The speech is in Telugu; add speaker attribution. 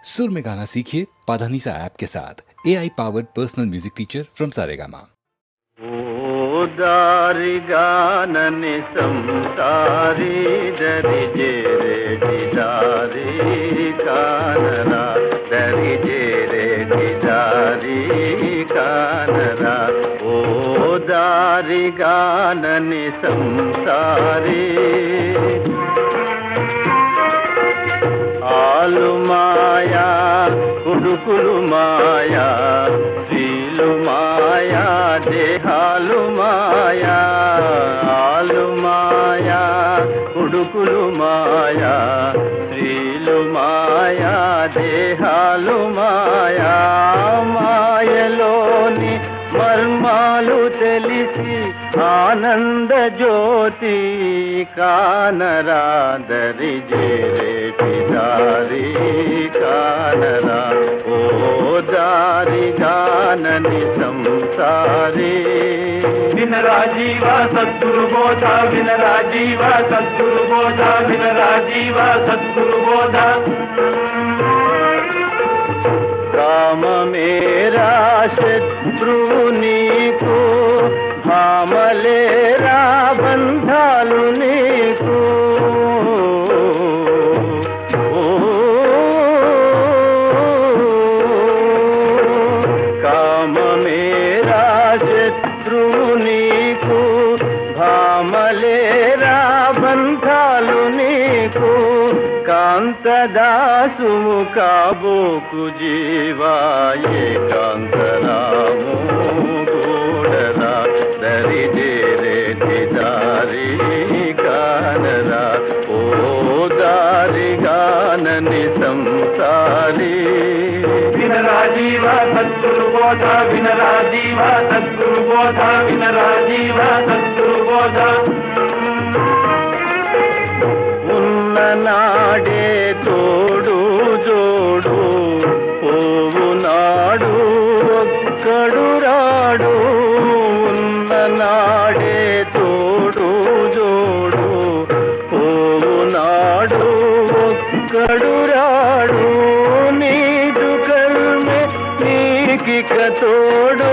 Speaker 1: सुर में गाना सीखिए पाधानीसा ऐप के साथ। AI powered personal music teacher from Saregama.
Speaker 2: ओ दारिगाननि संसारी दरिजे रे दिदारी कानरा दरिजे रे दिदारी कानरा ओ दारिगाननि संसारी ఆలు మాయా కుడుకులు మాయా స్త్రీలు మాయా దేహాలు మాయా ఆలు మాయా కుడుకులు మాయా స్త్రీలు మాయా దేహాలు మాయా మాయలోని మర్మాలు తెలిసి ఆనంద జ్యోతి కానరా దరిజే రేటి దారి కానరా ఓ దారి గానని సంసారి వినరా జీవ సద్గురు బోధ వినరా జీవ సద్గురు బోధ వినరా జీవ సద్గురు బోధ కామ మేరా శత్రు నీకు భామలేరా బంధాలు నీకు కామ మేరా శత్రు నీకు భామలేరా బంధాలు నీకు కాంతదాసుము కాబోకు జీవా ఏకాంతరాము గూడరా దరిజే రేటి దారి కానరా ఓ దారి గానని సంసారి వినరా జీవ సద్గురు బోధ వినరా జీవ సద్గురు బోధ వినరా జీవ సద్గురు బోధ నాడే తోడు జోడు పోవు నాడు ఒక్కడు రాడు ఉన్న నాడే తోడు జోడు పోవు నాడు ఒక్కడు రాడు నీదు కల్మె నీకిక తోడు